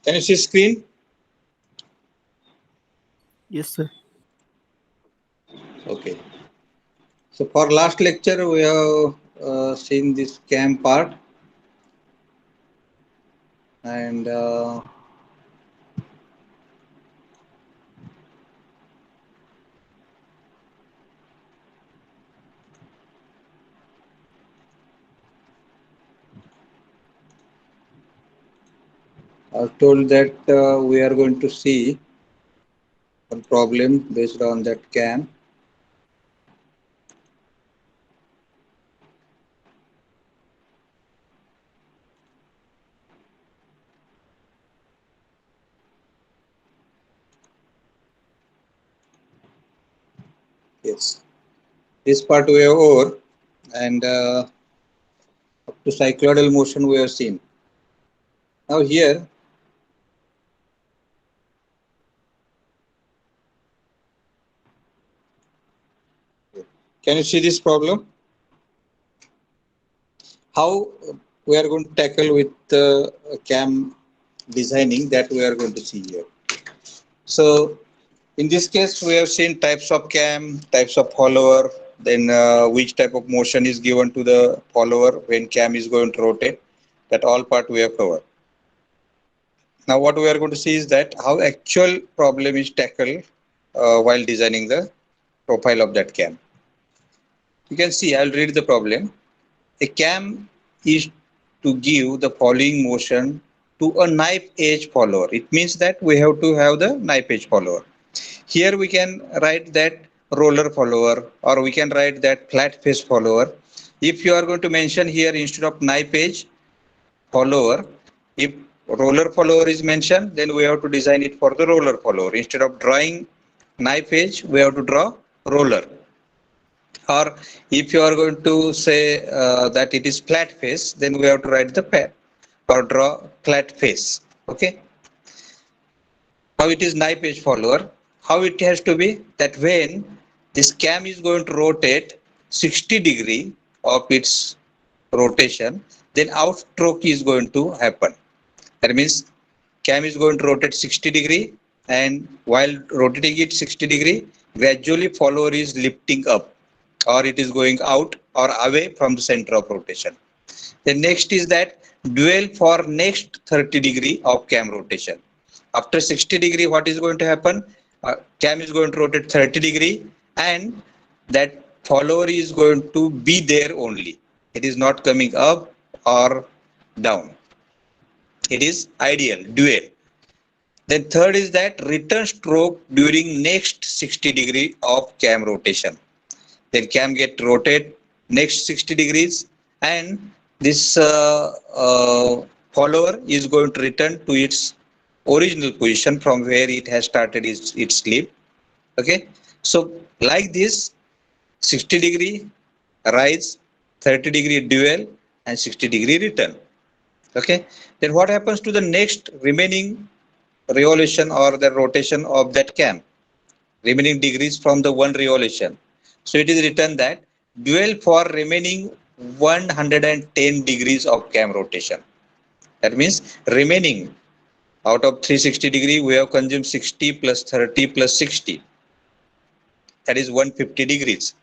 Can you see screen? Yes, sir. Okay. So for last lecture, we have seen this CAM part, and I was told that we are going to see some problem based on that CAM. Yes. This part we have over, and up to cycloidal motion we have seen. Now here, can you see this problem? How we are going to tackle with CAM designing, that we are going to see here. So in this case, we have seen types of cam, types of follower, then which type of motion is given to the follower when cam is going to rotate. That all part we have covered. Now what we are going to see is that how actual problem is tackled while designing the profile of that cam. You can see, I'll read the problem. A cam is to give the following motion to a knife edge follower. It means that we have to have the knife edge follower. Here we can write that roller follower, or we can write that flat face follower. If you are going to mention here instead of knife edge follower, if roller follower is mentioned, then we have to design it for the roller follower. Instead of drawing knife edge, we have to draw roller. Or if you are going to say that it is flat face, then we have to write the pad or draw flat face. Okay. Now it is knife edge follower. How it has to be that when this cam is going to rotate 60 degree of its rotation, then outstroke is going to happen. That means cam is going to rotate 60 degree, and while rotating it 60 degree, gradually follower is lifting up, or it is going out or away from the center of rotation. The next is that dwell for next 30 degree of cam rotation. After 60 degree, what is going to happen? Cam is going to rotate 30 degree, and that follower is going to be there only. It is not coming up or down. It is ideal, dual. Then third is that return stroke during next 60 degree of cam rotation. Then cam get rotate next 60 degrees, and this follower is going to return to its original position from where it has started its sleep. Okay, so like this, 60 degree rise, 30 degree dual, and 60 degree return. Okay, then what happens to the next remaining revolution or the rotation of that cam, remaining degrees from the one revolution? So it is written that dual for remaining 110 degrees of cam rotation. That means remaining out of 360 degree, we have consumed 60 plus 30 plus 60. That is 150 degrees.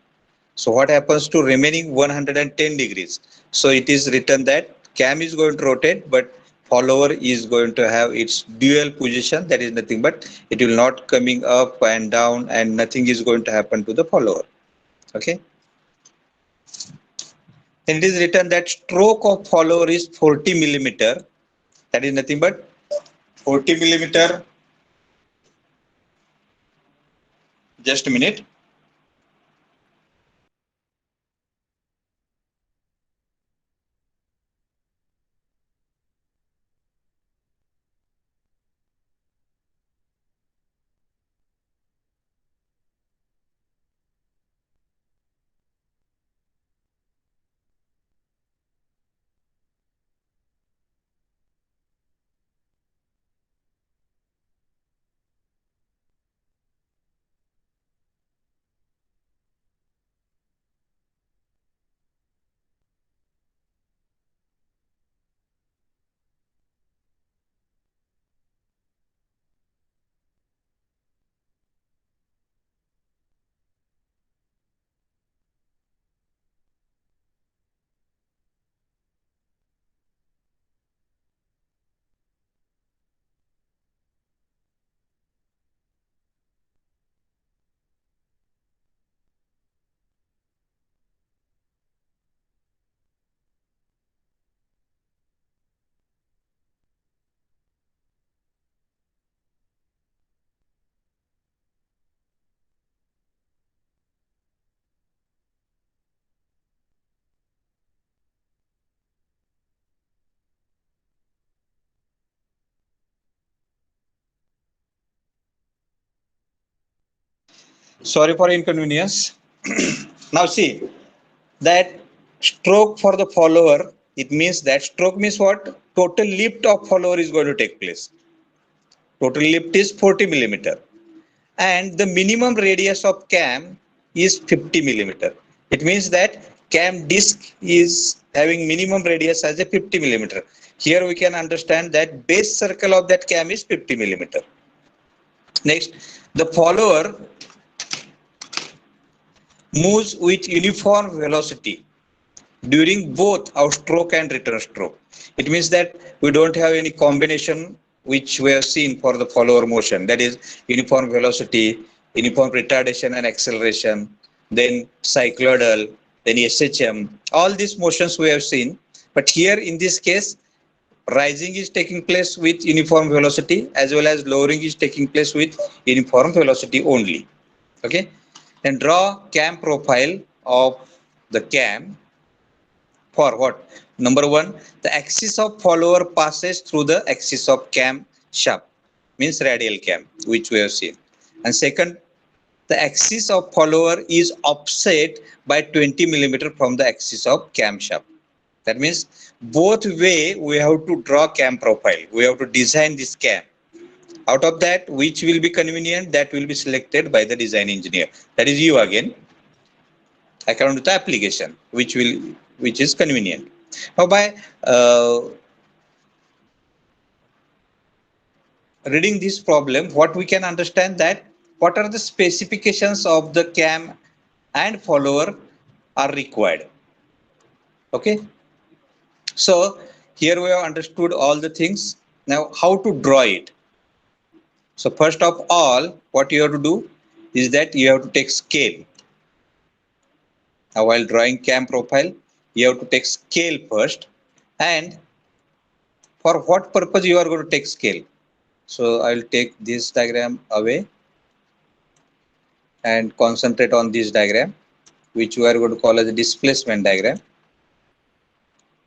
So what happens to remaining 110 degrees? So it is written that cam is going to rotate, but follower is going to have its dual position. That is nothing but it will not coming up and down, and nothing is going to happen to the follower. Okay. Then it is written that stroke of follower is 40 millimeter. That is nothing but 40 millimeter. Just a minute. Sorry for inconvenience. Now see that stroke for the follower, it means that stroke means what? Total lift of follower is going to take place. Total lift is 40 millimeter and the minimum radius of cam is 50 millimeter. It means that cam disc is having minimum radius as a 50 millimeter. Here we can understand that base circle of that cam is 50 millimeter. Next, the follower moves with uniform velocity during both outstroke and return stroke. It means that we don't have any combination which we have seen for the follower motion, that is uniform velocity, uniform retardation and acceleration, then cycloidal, then SHM, all these motions we have seen. But here in this case, rising is taking place with uniform velocity as well as lowering is taking place with uniform velocity only. Okay, then draw cam profile of the cam for what? Number one, the axis of follower passes through the axis of cam shaft, means radial cam, which we have seen. And second, the axis of follower is offset by 20 millimeter from the axis of cam shaft. That means both way we have to draw cam profile. We have to design this cam. Out of that, which will be convenient, that will be selected by the design engineer. That is you again, according to the application, which is convenient. Now by reading this problem, what we can understand that what are the specifications of the cam and follower are required. Okay, so here we have understood all the things. Now how to draw it? So first of all, what you have to do is that you have to take scale. Now while drawing cam profile, you have to take scale first. And for what purpose you are going to take scale? So I will take this diagram away and concentrate on this diagram, which we are going to call as a displacement diagram.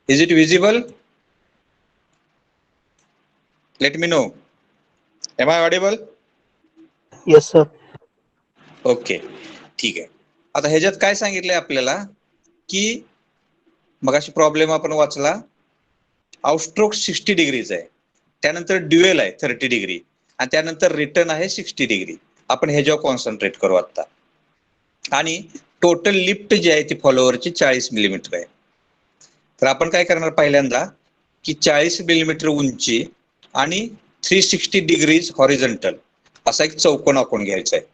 Is it visible? Let me know. Am I audible? Yes, sir. Okay, ठीक आहे. आता ह्याच्यात काय सांगितलंय आपल्याला की मगाशी problem आपण वाचला, आउटस्ट्रोक 60 डिग्रीज आहे, त्यानंतर ड्युएल आहे 30 डिग्री आणि त्यानंतर रिटर्न आहे 60 डिग्री. आपण ह्याच्यावर कॉन्सन्ट्रेट करू आता. आणि टोटल लिफ्ट जी आहे ती फॉलोअरची 40 मिलीमीटर आहे. तर आपण काय करणार पहिल्यांदा की 40 मिलीमीटर उंची आणि 360 डिग्रीज हॉरिझॉन्टल असा एक चौकोन आखून घ्यायचा आहे.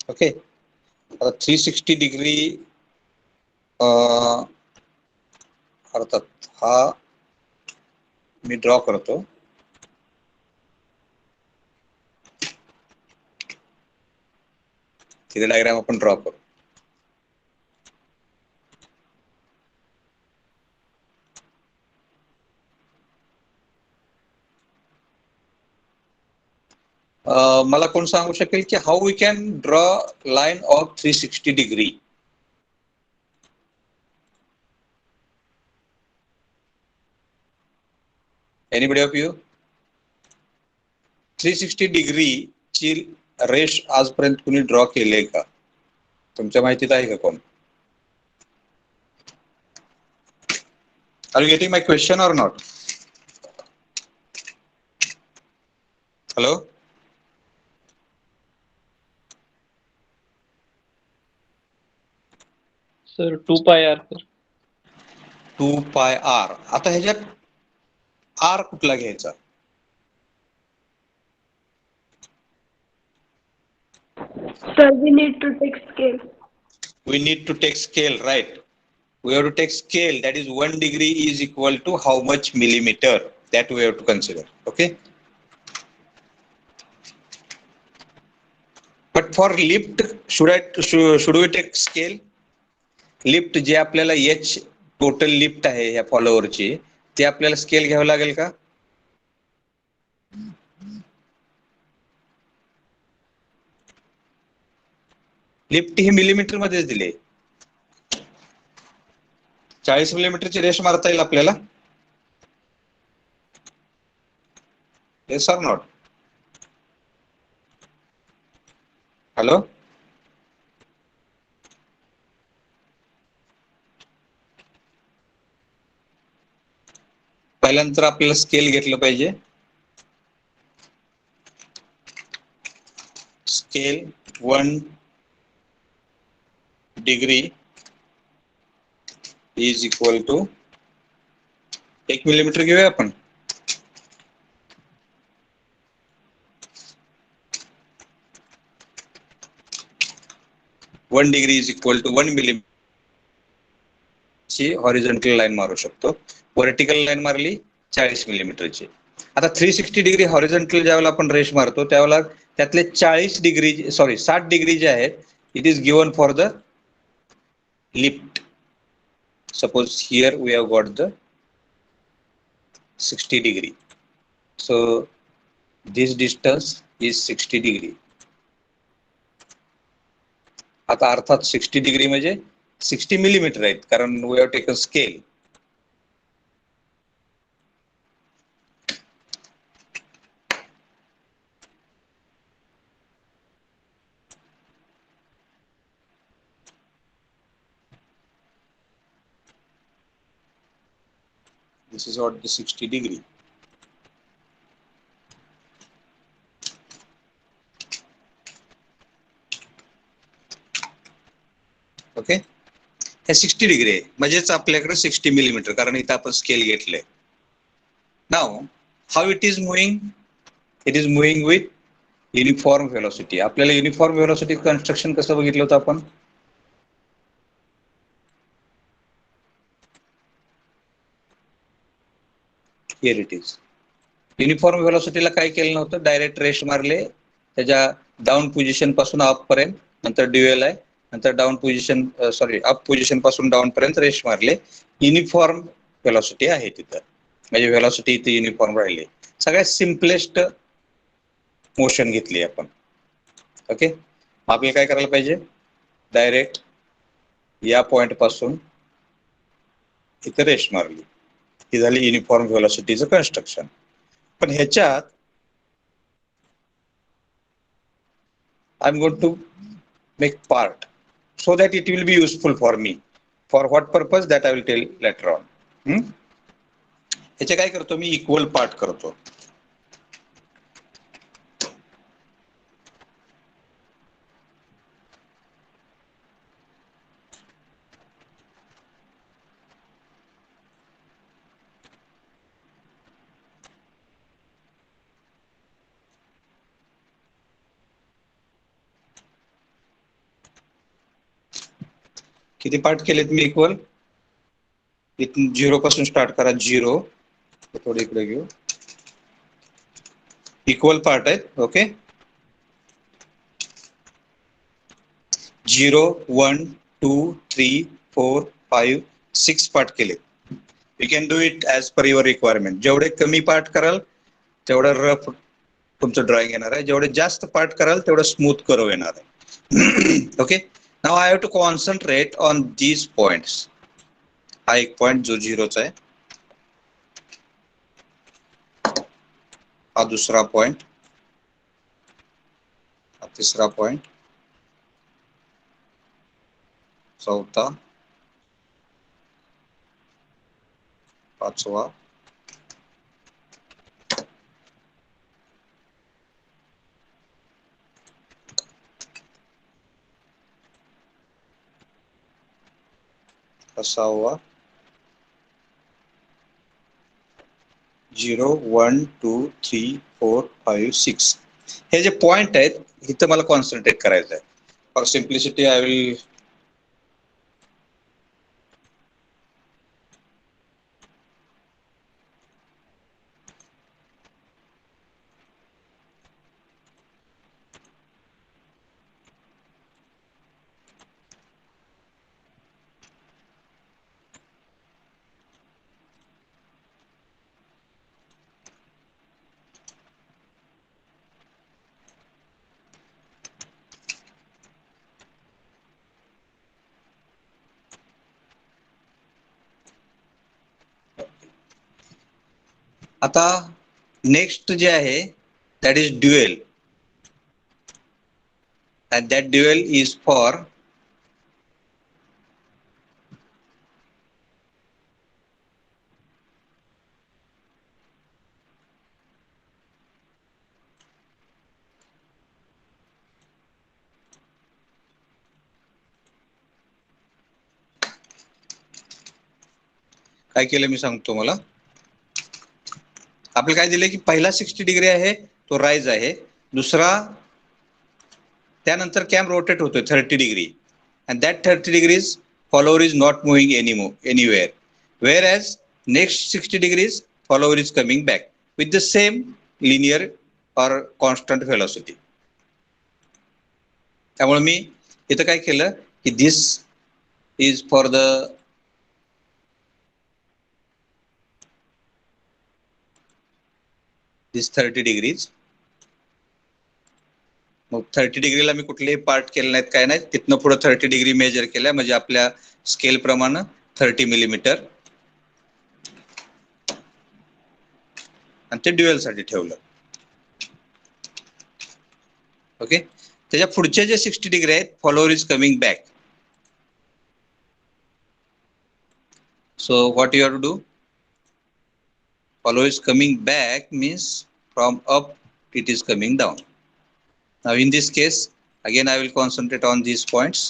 ओके, आता 360 डिग्री अर्थात हा मी ड्रॉ करतो. तिथे डायग्राम आपण ड्रॉ करू. मला कोण सांगू शकेल की how we can draw line of 360 degree? Anybody of you? 360 degree ची रेष आजपर्यंत कुणी ड्रॉ केले का? तुमच्या माहितीत आहे का कोण? Are you getting my question or not? Hello, sir 2πr sir. 2πr. आता ह्याच्यात आर कुठला घ्यायचा? Sir, we need to take scale. We need to take scale, right? We have to take scale, that is 1 degree is equal to how much millimeter, that we have to consider. Okay, but for lift should we take scale? Lift जे आपल्याला H total lift आहे या फॉलोअरची, ते आपल्याला scale घ्यावं लागेल का? Lift ही millimetre मध्येच दिले. 40 मिलीमीटरची रेष मारता येईल आपल्याला? Yes or not? हॅलो, पहिल्यांतर आपल्याला स्केल घेतलं पाहिजे. Scale 1 degree is equal to 1 millimetre घेऊया आपण. One degree is equal to 1 millimetre ची हॉरिझॉन्टल लाईन मारू शकतो. व्हर्टिकल लाईन मारली 40 मिलीमीटरची. आता 360 डिग्री हॉरिझॉन्टल ज्यावेळेला आपण रेष मारतो त्यावेळेला त्यातले 40 डिग्री 60 डिग्री जे आहेत it is given for the lift. Suppose here we have got the 60 degree. So this distance is 60 degree. आता अर्थात 60 डिग्री म्हणजे 60 मिलीमीटर आहेत कारण we have taken scale. This is what the 60 degree. Okay, हे 60 degree आहे म्हणजेच आपल्याकडे 60 millimetre कारण इथं आपण स्केल घेतलंय. Now how it is moving, it is moving with uniform velocity. आपल्याला युनिफॉर्म व्हेलॉसिटी कन्स्ट्रक्शन कसं बघितलं होतं आपण? Here it is. युनिफॉर्म व्हेलॉसिटीला काय केलं नव्हतं, डायरेक्ट रेष मारले त्याच्या डाऊन पोझिशन पासून अप पर्यंत, नंतर ड्युएल आहे, नंतर डाऊन पोझिशन अप पोझिशन पासून डाऊन पर्यंत रेष मारले. युनिफॉर्म व्हेलॉसिटी आहे तिथं, म्हणजे व्हेलॉसिटी इथे युनिफॉर्म राहिली. सगळ्यात सिम्पलेस्ट मोशन घेतली आपण. ओके, आपल्याला काय करायला पाहिजे, डायरेक्ट या पॉइंट पासून इथे रेष मारली, ही झाली युनिफॉर्म व्हेलॉसिटीचं कन्स्ट्रक्शन. पण ह्याच्यात I am going to make part so that it will be useful for me. For what purpose that I will tell later on. ह्याचे काय करतो मी, इक्वल पार्ट करतो. किती पार्ट केलेत मी इक्वल? इथून 0 पासून स्टार्ट करा, 0 थोडं इकडे घेऊ. इक्वल पार्ट आहेत. ओके, 0 1 2 3 4 5 6 पार्ट केले. You can do it as per your requirement. जेवढे कमी पार्ट कराल तेवढं रफ तुमचं ड्रॉइंग येणार आहे, जेवढे जास्त पार्ट कराल तेवढं स्मूथ कर्व येणार आहे. Okay, now I have to concentrate on these points. हा एक पॉइंट जो 0चा आहे, हा दुसरा पॉइंट, हा तिसरा पॉइंट, चौथा, पाचवा, सहावा, 0 1 2 3 4 5 6. हे जे पॉइंट आहेत इथं मला कॉन्सन्ट्रेट करायचं आहे. फॉर सिम्प्लिसिटी आय विल आता नेक्स्ट जे आहे that is dual. and that dual is for काय केलं मी सांगतो मला. आपल्याला काय दिले की पहिला 60 डिग्री आहे तो राईज आहे, दुसरा त्यानंतर कॅम रोटेट होतोय 30 degree and that 30 degrees follower is not moving anywhere, whereas next 60 degrees follower is coming back with the same linear or constant velocity. त्यामुळे मी इथं काय केलं की this is for the this 30 degrees. मग 30 डिग्रीला मी कुठलेही part केले नाहीत काय नाही, तिथनं पुढे 30 डिग्री मेजर केल्या म्हणजे आपल्या स्केल प्रमाणे 30 मिलीमीटर आणि ते ड्युएल साठी ठेवलं. ओके, त्याच्या पुढचे जे 60 डिग्री आहेत follower is coming back. So what you have to do, follower is coming back means from up it is coming down. Now in this case again I will concentrate on these points.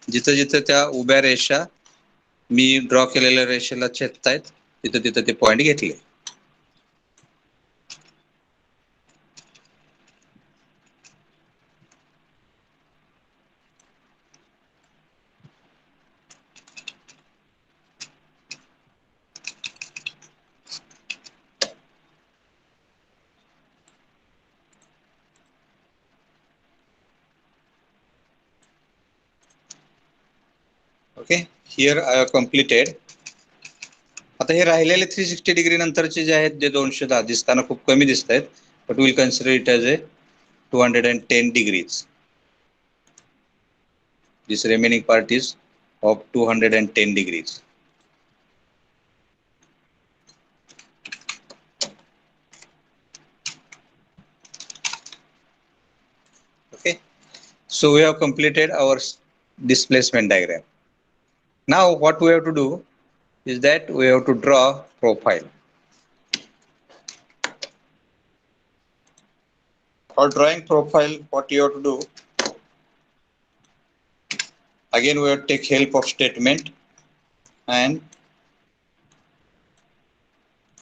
जिथं जिथं त्या उभ्या रेषा मी draw केलेल्या रेषेला छेदतायत तिथं तिथं ते पॉइंट घेतले. Okay, here I have completed. आता हे राहिलेले 360 डिग्री नंतरचे जे आहेत जे 210 दिसताना खूप कमी दिसत आहेत, but will consider it as A 210 degrees. This remaining part is of 210 degrees. Okay, so we have completed our displacement diagram. Now what we have to do is that we have to draw profile. For drawing profile, what you have to do, again we have to take help of statement, and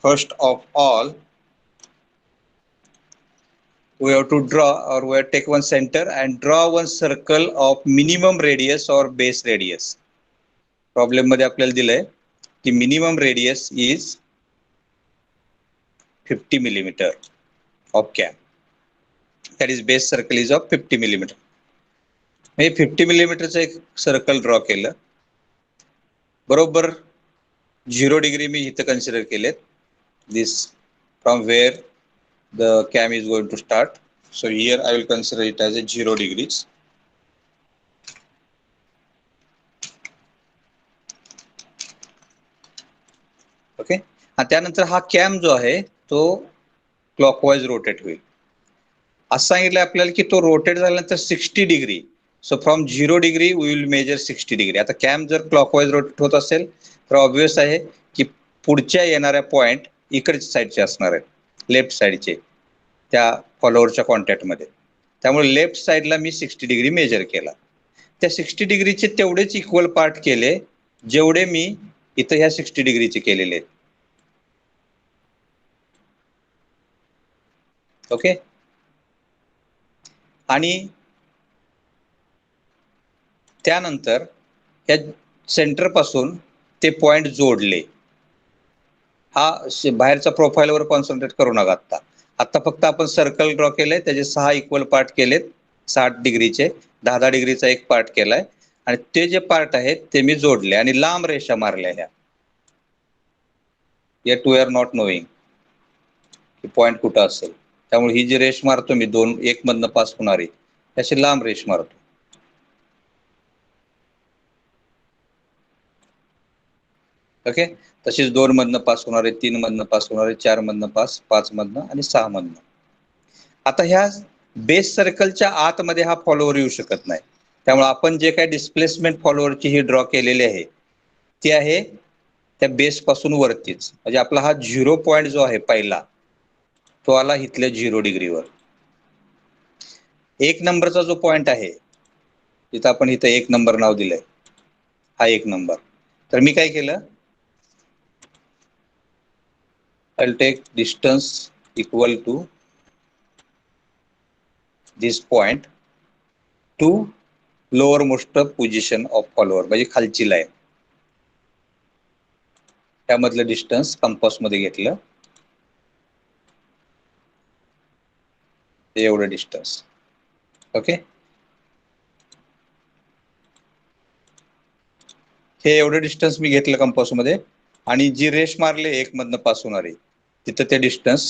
first of all we have to draw, or we have to take one center and draw one circle of minimum radius or base radius. Problem मध्ये आपल्याला दिलंय की minimum radius is 50 millimeter of cam, that is base circle is of 50 millimeter. मी 50 millimeterचं एक circle draw केलं, बरोबर 0 degree मी इथं consider केलेत. This from where the cam is going to start. So here I will consider it as a 0 degrees. Okay, आणि त्यानंतर हा cam जो आहे तो क्लॉकवाईज रोटेट होईल. असं सांगितलं आपल्याला की तो रोटेट झाल्यानंतर 60 degree. So from 0 degree we will measure 60 degree. आता कॅम जर क्लॉकवाईज रोटेट होत असेल तर ऑब्वियस आहे की पुढच्या येणाऱ्या पॉइंट इकडच्या साईडचे असणार आहेत, लेफ्ट साईडचे त्या फॉलोअरच्या कॉन्टॅक्टमध्ये. त्यामुळे लेफ्ट साईडला मी 60 डिग्री मेजर केला. त्या 60 डिग्रीचे तेवढेच इक्वल पार्ट केले जेवढे मी इथं ह्या 60 डिग्रीचे केलेले आहेत. ओके, आणि त्यानंतर या सेंटर पासून ते पॉइंट जोडले. हा बाहेरच्या प्रोफाईलवर कॉन्सन्ट्रेट करू नका आता. आता फक्त आपण सर्कल ड्रॉ केलंय, त्याचे 6 इक्वल पार्ट केलेत 60 डिग्रीचे, 10 डिग्रीचा एक पार्ट केलाय आणि ते जे पार्ट आहेत ते मी जोडले आणि लांब रेषा मारल्या ह्या. Yet we are not knowing की पॉइंट कुठं असेल. त्यामुळे ही जी रेष मारतो मी 2-1 मधनं पास होणारी अशी लांब रेष मारतो. ओके. तशीच 2 मधनं पास होणार आहे, 3 मधनं पास होणार आहे, 4 मधनं पास, 5 मधनं आणि 6 मधनं. आता ह्या बेस सर्कलच्या आतमध्ये हा फॉलोअर येऊ शकत नाही. त्यामुळे आपण जे काही डिस्प्लेसमेंट फॉलोअरची ही ड्रॉ केलेली आहे ती आहे त्या बेस पासून वरतीच. म्हणजे आपला हा 0 पॉईंट जो आहे पहिला तो आला इथल्या 0 डिग्रीवर. 1 नंबरचा जो पॉईंट आहे तिथं आपण इथं 1 नंबर नाव दिलंय, हा 1 नंबर. तर मी काय केलं, I'll take distance equal to this point to lower most position of follower, म्हणजे खालची लाईन. त्यामधलं डिस्टन्स कंपास मध्ये घेतलं, एवढं डिस्टन्स. ओके. हे एवढं डिस्टन्स मी घेतलं कंपास मध्ये आणि जी रेष मारले 1 मधनं पास होणारी तिथं ते डिस्टन्स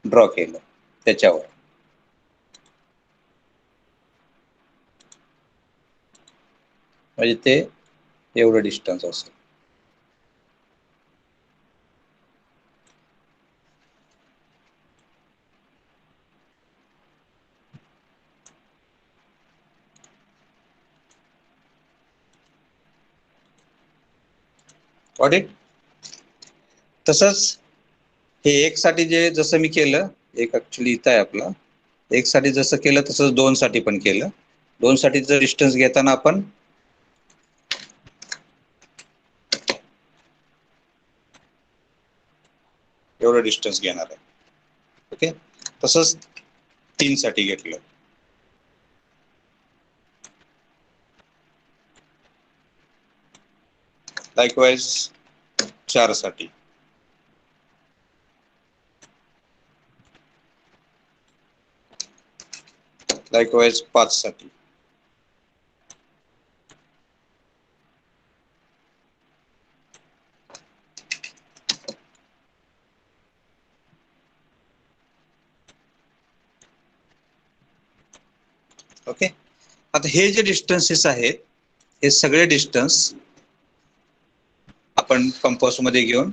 ड्रॉ केलं त्याच्यावर. म्हणजे ते एवढं डिस्टन्स असेल. Got it? तसंच हे 1 साठी जे जसं मी केलं, 1 ऍक्च्युली इथं आहे आपला, 1 साठी जसं केलं तसंच 2 साठी पण केलं. 2 साठी जर डिस्टन्स घेताना आपण एवढं डिस्टन्स घेणार आहे. ओके. तसंच 3 साठी घेतलं. लाईकवाईज 4 साठी. लाईकवाईज 5 साठी. ओके. आता हे जे डिस्टन्सेस आहेत हे सगळे डिस्टन्स आपण कंपास मध्ये घेऊन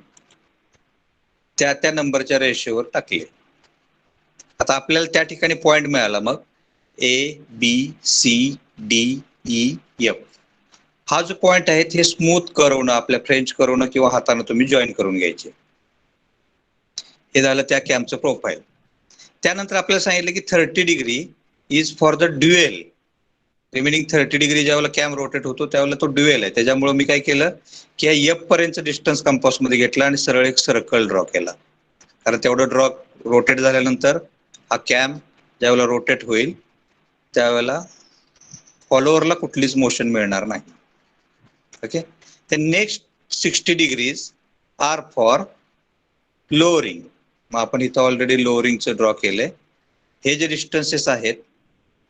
त्या त्या नंबरच्या रेषेवर टाकले. आता आपल्याला त्या ठिकाणी पॉइंट मिळाला, मग ABCDEF हा जो पॉइंट आहे हे स्मूथ करवणं, आपल्या फ्रेंच करवणं किंवा हाताने तुम्ही जॉईन करून घ्यायचे. हे झालं त्या कॅमचं प्रोफाईल. त्यानंतर आपल्याला सांगितलं की 30 degree is for the dual. Remaining 30 degree ज्यावेळेला कॅम रोटेट होतो त्यावेळेला तो ड्युएल आहे. त्याच्यामुळे मी काय केलं की या F पर्यंत डिस्टन्स कंपास मध्ये घेतला आणि सरळ एक सर्कल ड्रॉ केला. कारण तेवढं ड्रॉ रोटेट झाल्यानंतर हा कॅम ज्यावेळेला रोटेट होईल त्यावेळेला फॉलोअरला कुठलीच मोशन मिळणार नाही. Okay. the next 60 degrees are for lowering. मग आपण इथं ऑलरेडी लोअरिंगचं ड्रॉ केलंय. हे जे डिस्टन्सेस आहेत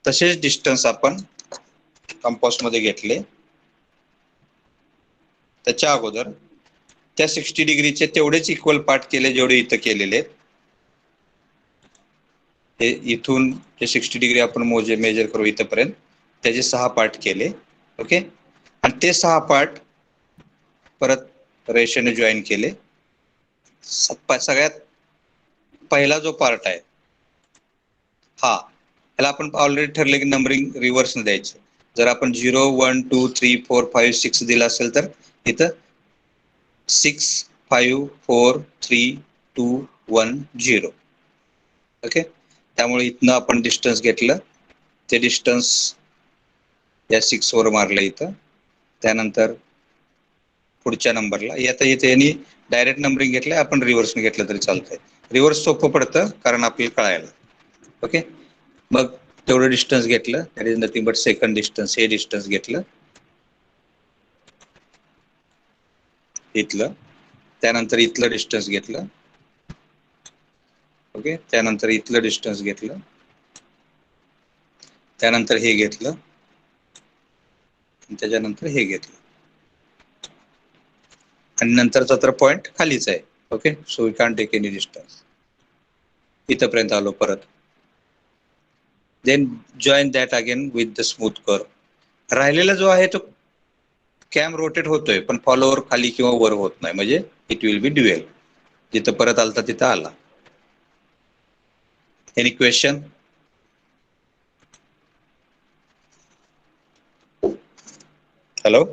तसेच डिस्टन्स आपण कंपास मध्ये घेतले. त्याच्या अगोदर त्या 60 डिग्रीचे तेवढेच इक्वल पार्ट केले जेवढे इथं केलेले आहेत. हे इथून जे 60 डिग्री आपण मेजर करू इथपर्यंत त्याचे 6 पार्ट केले. ओके. आणि ते 6 पार्ट परत रेषेने जॉईन केले. सगळ्यात पहिला जो पार्ट आहे हा, ह्याला आपण ऑलरेडी ठरले की नंबरिंग रिव्हर्सने द्यायचं. जर आपण 0 1 2 3 4 5 6 दिला असेल तर इथं 6 5 4 3 2 1 0. ओके. त्यामुळे इथनं आपण डिस्टन्स घेतलं, ते डिस्टन्स या 6 वर मारलं इथं. त्यानंतर पुढच्या नंबरला आता इथे यांनी डायरेक्ट नंबरिंग घेतलंय, आपण रिव्हर्सने घेतलं तरी चालतंय. रिव्हर्स सोपं पडतं कारण आपल्याला कळायला. ओके. मग तेवढं डिस्टन्स घेतलं, that is nothing but second distance. हे डिस्टन्स घेतलं इथलं. त्यानंतर इथलं डिस्टन्स घेतलं. ओके. त्यानंतर इथलं डिस्टन्स घेतलं. त्यानंतर हे घेतलं. त्याच्यानंतर हे घेतलं. आणि नंतरचा तर पॉइंट खालीच आहे. Okay. So we can't take any distance. इथपर्यंत आलो परत. Then join that again with the smooth curve. राहिलेला जो आहे तो कॅम रोटेट होतोय पण फॉलोवर खाली किंवा वर होत नाही, म्हणजे इट विल बी ड्युएल. जिथं परत आलता तिथं आला. Any question? हॅलो.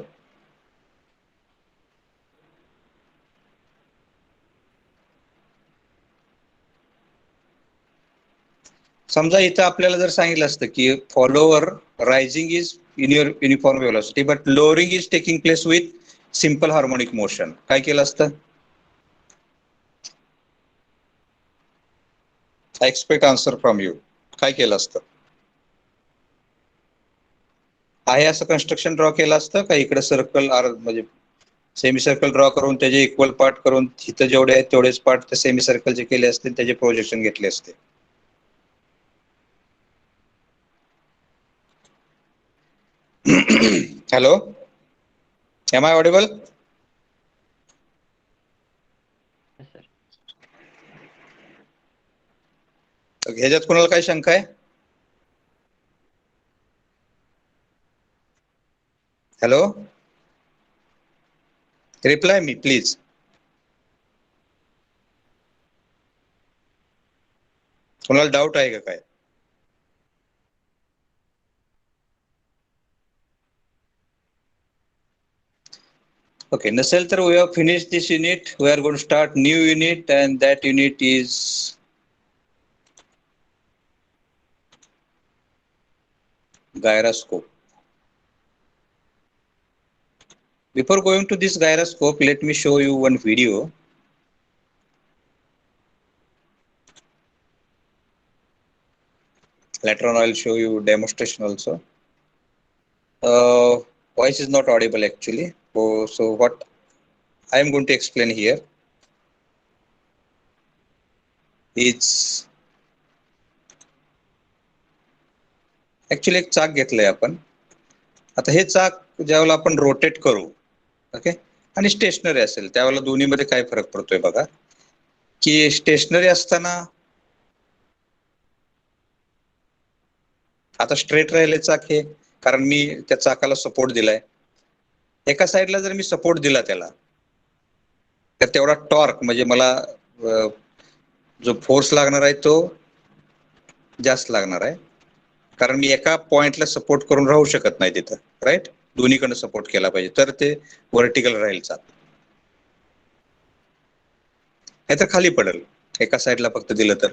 समजा इथं आपल्याला जर सांगितलं असतं की follower rising is in your uniform velocity but lowering is taking place with simple harmonic motion, काय केलं असतं? I expect answer from you. काय केलं असतं? आहे असं कन्स्ट्रक्शन ड्रॉ केलं असतं का इकडे सर्कल म्हणजे सेमी सर्कल ड्रॉ करून त्याचे इक्वल पार्ट करून तिथं जेवढे आहेत तेवढेच पार्ट त्या सेमी सर्कलचे केले असते, त्याचे प्रोजेक्शन घेतले असते? Hello, am I audible? Yes, sir. ह्याच्यात कोणाला काय शंका आहे? हॅलो, रिप्लाय मी प्लीज. कोणाला डाऊट आहे का काय? ओके, नसेल तर we have finish this unit. We are going to start new unit and that unit is gyroscope. Before going to this gyroscope, let me show you one video. Later on, I will show you demonstration also. Voice is not audible actually. So what I am going to explain here is actually एक चाक घेतलंय आपण. आता हे चाक ज्यावेळेला आपण rotate करू, ओके, आणि स्टेशनरी असेल त्यावेळेला दोन्हीमध्ये काय फरक पडतोय बघा, की स्टेशनरी असताना आता स्ट्रेट राहिले चाक हे, कारण मी त्या चाकाला सपोर्ट दिलाय. एका साईडला जर मी सपोर्ट दिला त्याला, तर तेवढा टॉर्क म्हणजे मला जो फोर्स लागणार आहे तो जास्त लागणार आहे, कारण मी एका पॉइंटला सपोर्ट करून राहू शकत नाही तिथं, राईट? दोन्हीकडे सपोर्ट केला पाहिजे तर ते व्हर्टिकल राहील चाक. हे तर खाली पडेल एका साईडला फक्त दिलं तर.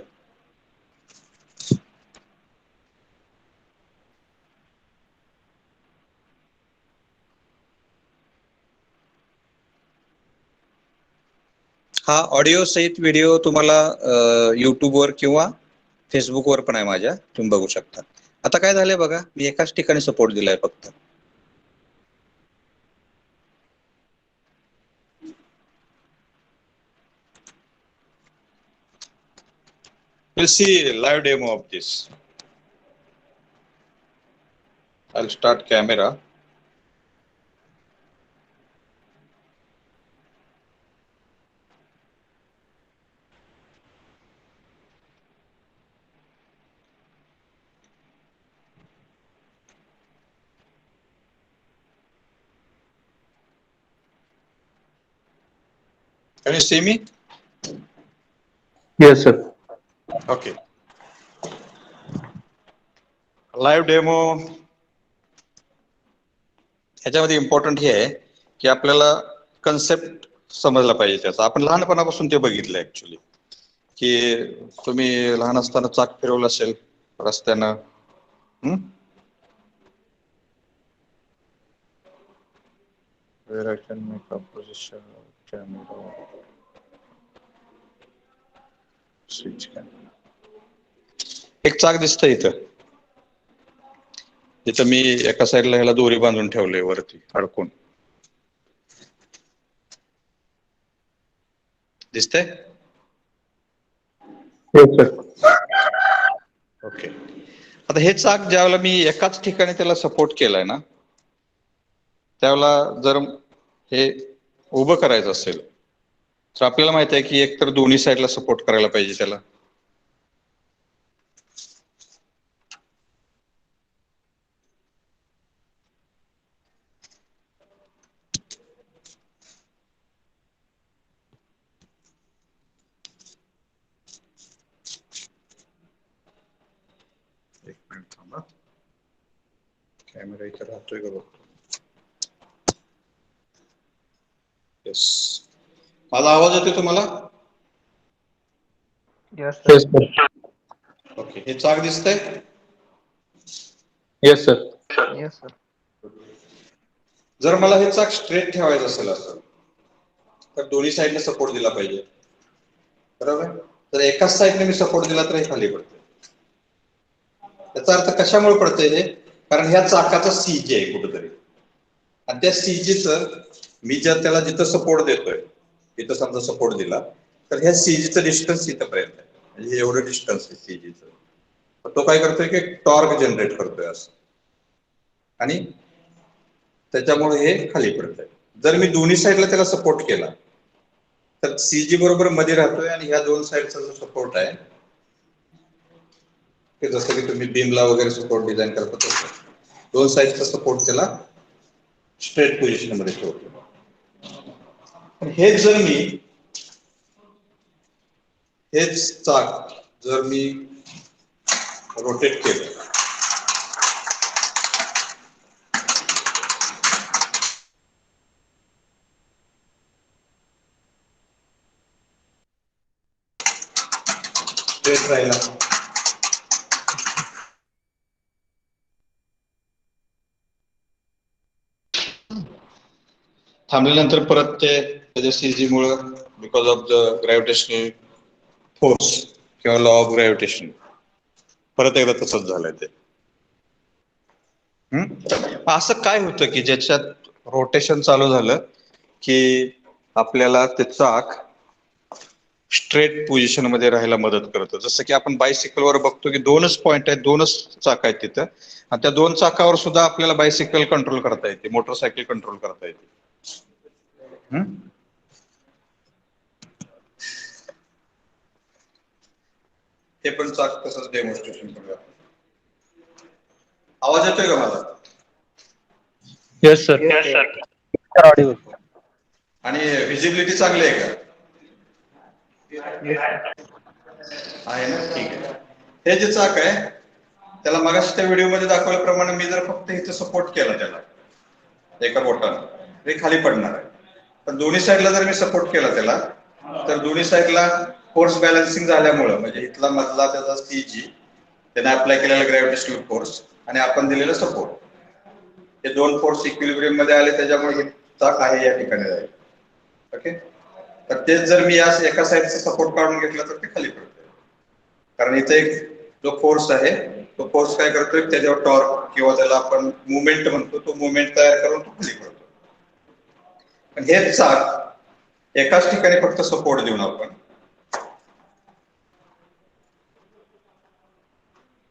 हा ऑडिओ सहित व्हिडिओ तुम्हाला युट्यूबवर किंवा फेसबुकवर पण आहे माझ्या, तुम्ही बघू शकता. आता काय झालंय बघा, मी एकाच ठिकाणी सपोर्ट दिलाय फक्त. We'll see live demo of this. I'll start camera. Can you see me? Yes, sir. Okay. Live demo ह्याच्यामध्ये इम्पॉर्टंट हे आहे की आपल्याला कन्सेप्ट समजला पाहिजे त्याचा. आपण लहानपणापासून ते बघितलं ऍक्च्युली, की तुम्ही लहान असताना चाक फिरवलं असेल रस्त्यानं. Where I can make a position camera switch camera. एक चाक दिसतं इथं, जिथं मी एका साईडला ह्याला दोरी बांधून ठेवले वरती अडकून, दिसतंय? Yes, sir. ओके. आता हे चाक ज्यावेळेला मी एकाच ठिकाणी त्याला सपोर्ट केलाय ना, त्यावेळेला जर हे उभं करायचं असेल तर आपल्याला माहित आहे की एकतर दोन्ही साईडला सपोर्ट करायला पाहिजे त्याला. कॅमेरा इथे राहतोय का बघतो. येस, माझा आवाज येतोय तुम्हाला? Yes, sir. Yes, sir. Okay, हे चाक दिसतंय? Yes, sir. Yes, sir. जर मला हे चाक स्ट्रेट ठेवायचं असेल असं, तर दोन्ही साईडने सपोर्ट दिला पाहिजे, बरोबर? तर एकाच साईडने मी सपोर्ट दिला तर हे खाली पडते. याचा अर्थ कशामुळे पडतंय हे? कारण ह्या चाकाचा सीजी आहे कुठेतरी, आणि त्या सीजीचं मी जर त्याला जिथं सपोर्ट देतोय, इथं समजा सपोर्ट दिला, तर ह्या सीजीचं डिस्टन्स इथंपर्यंत आहे, म्हणजे एवढं डिस्टन्स आहे सीजीचं. तो काय करतोय की टॉर्क जनरेट करतोय असं, आणि त्याच्यामुळे हे खाली पडतंय. जर मी दोन्ही साईडला त्याला सपोर्ट केला तर सीजी बरोबर मध्ये राहतोय, आणि ह्या दोन साईडचा जो सपोर्ट आहे ते जसं की तुम्ही बीमला वगैरे सपोर्ट डिझाईन करता तसं दोन साईडचा सपोर्ट त्याला स्ट्रेट पोझिशन मध्ये ठेवतो. हेच जर मी हेच चाक जर मी रोटेट केलं, स्ट्रेट राहिला, थांबल्यानंतर परत ते त्याच्या सीजी मुळे because of the gravitational force किंवा लॉ ऑफ ग्रॅव्हिटेशन परत एकदा तसंच झालंय ते. असं काय होतं की ज्याच्यात रोटेशन चालू झालं की आपल्याला ते चाक स्ट्रेट पोझिशन मध्ये राहायला मदत करतं. जसं की आपण बायसिकलवर बघतो की दोनच पॉइंट आहेत, दोनच चाक आहेत तिथं, आणि त्या दोन चाकावर सुद्धा आपल्याला बायसिकल कंट्रोल करता येते, मोटरसायकल कंट्रोल करता येते. ते पण चाक तसंच डेमॉन्स्ट्रेशन करूया. आवाज येतोय का माझा? Yes, sir. Yes, sir. Audible. आणि व्हिजिबिलिटी चांगली आहे का? Yes, sir. आहे ना, ठीक आहे. हे जे चाक आहे त्याला मगाशी त्या व्हिडिओ मध्ये दाखवल्याप्रमाणे मी जर फक्त इथे सपोर्ट केला त्याला एका बोटानं, हे खाली पडणार आहे. पण दोन्ही साईडला जर मी सपोर्ट केला त्याला, तर दोन्ही साईडला फोर्स बॅलन्सिंग झाल्यामुळं, म्हणजे इथला मधला त्याचा सीजी, त्याने अप्लाय केलेला ग्रॅव्हिटेशनल फोर्स आणि आपण दिलेला सपोर्ट, हे दोन फोर्स इक्विलिब्रियम मध्ये आले, त्याच्यामुळे हे चाक आहे या ठिकाणी जाईल. ओके, तर तेच जर मी या एका साईडचा सपोर्ट काढून घेतला तर ते खाली पडतंय. कारण इथे एक जो फोर्स आहे तो फोर्स काय करतोय, त्याच्यावर टॉर्क किंवा त्याला आपण मुवमेंट म्हणतो, तो मुवमेंट तयार करून तो खाली पडतो. पण हेच चाक एकाच ठिकाणी फक्त सपोर्ट देऊन आपण,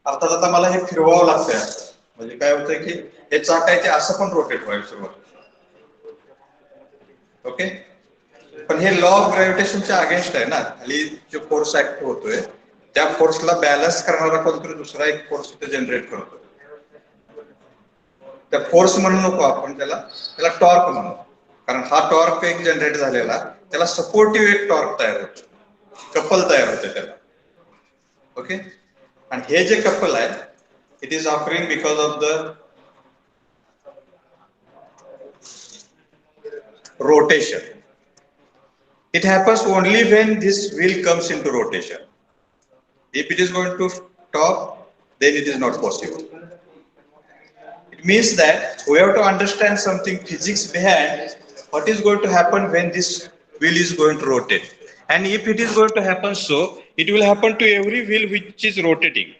अर्थात आता मला हे फिरवावं लागतंय, म्हणजे काय होतंय की हे चाक आहे ते असं पण रोटेट व्हायला सुरुवात. ओके, पण हे लॉ ऑफ ग्रॅव्हिटेशनच्या अगेन्स्ट आहे ना, खाली जो फोर्स ऍक्ट होतोय त्या फोर्सला बॅलन्स करणारा कोणतरी दुसरा एक फोर्स इथे जनरेट करतो. त्या फोर्स म्हणू नको आपण त्याला टॉर्क म्हणू, कारण हा टॉर्क एक जनरेट झालेला, त्याला सपोर्टिव्ह एक टॉर्क तयार होतो, कपल तयार होते त्याला. ओके, आणि हे जे कपल आहे it is occurring because of the rotation. It happens only when this wheel comes into rotation. If it is going to stop, then it is not possible. It means that we have to understand something physics behind what is going to happen when this wheel is going to rotate. And if it is going to happen so, it will happen to every wheel which is rotating.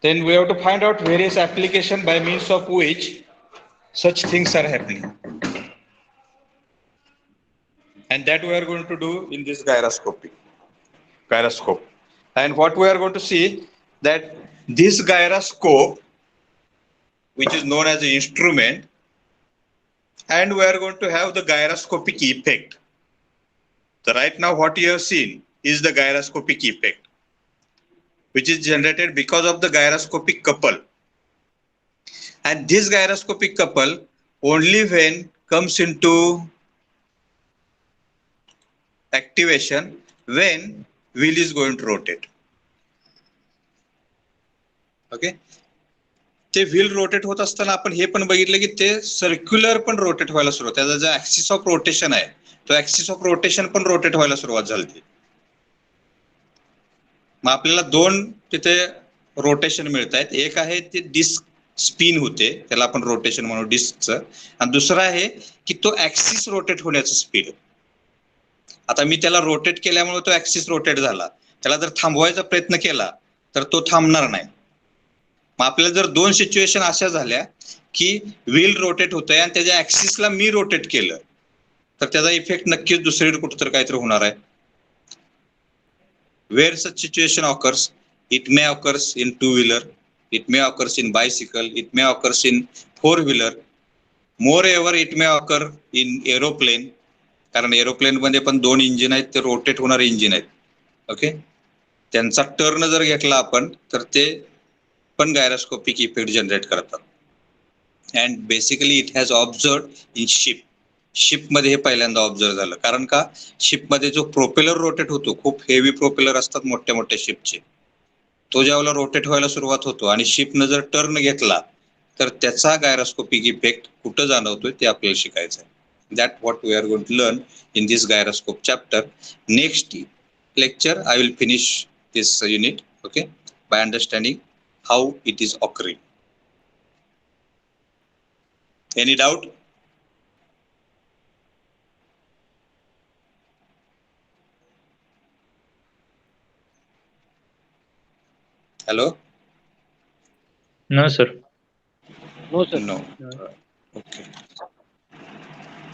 Then we have to find out various applications by means of which such things are happening. And that we are going to do in this gyroscope. And what we are going to see, that this gyroscope, which is known as an instrument, and we are going to have the gyroscopic effect. So right now what you have seen is the gyroscopic effect, which is generated because of the gyroscopic couple. And this gyroscopic couple only when comes into activation when wheel is going to rotate. Okay, ते wheel rotate होत असताना आपण हे पण बघितलं की ते circular पण रोटेट व्हायला सुरुवात, त्याचा जो ऍक्सिस ऑफ रोटेशन आहे तो ऍक्सिस ऑफ रोटेशन पण रोटेट व्हायला सुरुवात झाली. मग आपल्याला दोन तिथे रोटेशन मिळत आहेत. एक आहे ते डिस्क स्पिन होते, त्याला आपण रोटेशन म्हणू डिस्कचं, आणि दुसरं आहे की तो ऍक्सिस रोटेट होण्याचं स्पीड. आता मी त्याला रोटेट केल्यामुळे तो ऍक्सिस रोटेट झाला, त्याला जर थांबवायचा प्रयत्न केला तर तो थांबणार नाही. मग आपल्याला जर दोन सिच्युएशन अशा झाल्या की व्हील रोटेट होतंय आणि त्याच्या ऍक्सिसला मी रोटेट केलं तर त्याचा इफेक्ट नक्कीच दुसरीकडे कुठेतरी काहीतरी होणार आहे. Where such situation occurs, it may occurs in two-wheeler, it may occurs in bicycle, it may occurs in four-wheeler. Moreover, it may occur in aeroplane, कारण एरोप्लेन मध्ये पण दोन इंजिन आहेत, ते रोटेट होणारे इंजिन आहेत. ओके, त्यांचा टर्न जर घेतला आपण तर ते पण गायरोस्कोपिक इफेक्ट जनरेट करतात. And basically it has observed in ship. शिपमध्ये हे पहिल्यांदा ऑब्झर्व झालं, कारण का शिपमध्ये जो प्रोपेलर रोटेट होतो, खूप हेवी प्रोपेलर असतात मोठ्या मोठ्या शिपचे, तो ज्यावेळेला रोटेट व्हायला सुरुवात होतो आणि शिपनं जर टर्न घेतला तर त्याचा गायरोस्कोपिक इफेक्ट कुठं जाणवतोय ते आपल्याला शिकायचं आहे. That what we are going to learn in this gyroscope chapter. Next lecture I will finish this unit, okay, by understanding how it is occurring. Any doubt? Hello? No, sir. No, sir. No. Okay.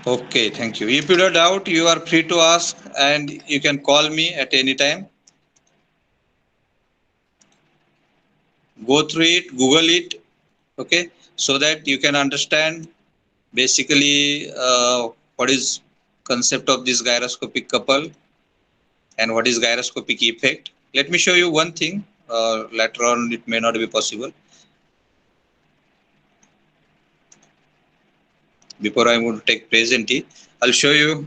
Okay, thank you. If you have doubt, you are free to ask and you can call me at any time. Go through it, Google it, okay, so that you can understand basically what is concept of this gyroscopic couple and what is gyroscopic effect. Let me show you one thing. Later on it may not be possible. Before I want to take present, I'll show you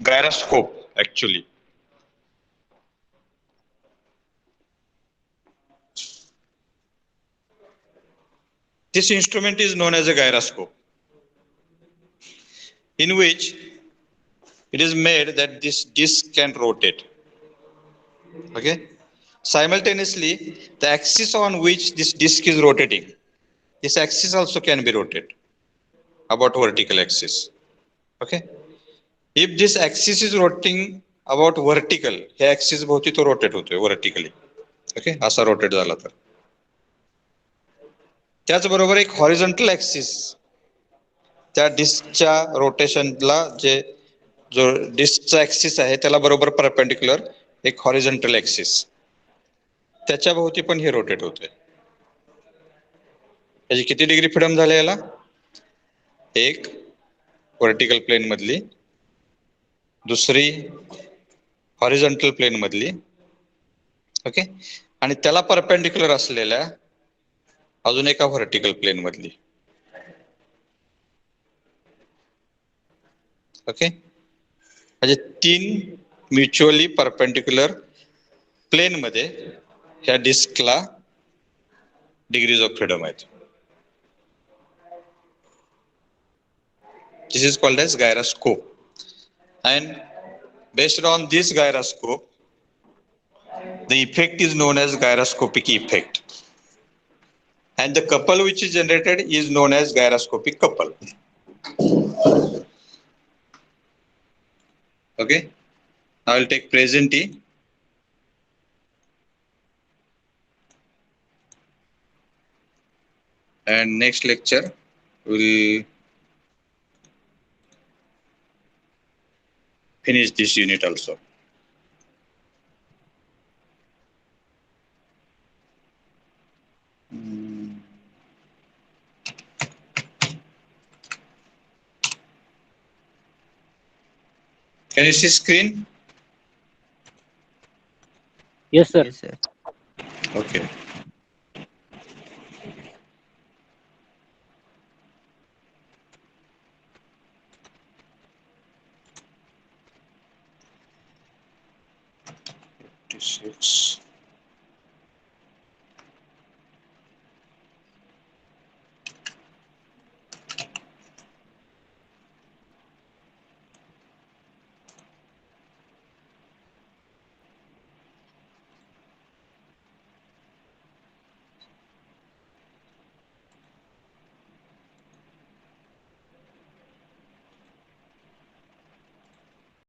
gyroscope actually. This instrument is known as a gyroscope, in which it is made that this disc can rotate. Okay. Simultaneously, the axis on which this disc is rotating, this axis also can be rotated about vertical axis. Okay. If this axis is rotating about vertical, हे axis भोवती तो rotate होतोय vertically. Okay, असा rotate झाला तर. त्याचबरोबर एक horizontal axis त्या डिस्कच्या रोटेशनला, जो डिस्कचा ऍक्सिस आहे त्याला बरोबर परपेंडिक्युलर एक हॉरिझॉन्टल ऍक्सिस, त्याच्या भोवती पण हे रोटेट होतंय. त्याची किती डिग्री फ्रीडम झाली याला? एक व्हर्टिकल प्लेन मधली, दुसरी हॉरिझॉन्टल प्लेन मधली, ओके, आणि त्याला परपेंडिक्युलर असलेल्या अजून एका व्हर्टिकल प्लेन मधली. ओके, म्हणजे तीन म्युच्युअली परपेंडिक्युलर प्लेन मध्ये ह्या डिस्कला डिग्रीज ऑफ फ्रीडम आहेत. This is called as gyroscope, and based on this gyroscope, the effect is known as gyroscopic effect, and the couple which is generated is known as gyroscopic couple. Okay, I will take present T. And next lecture will finish this unit also. Can you see screen? Yes, sir. Yes, sir. Okay. Six.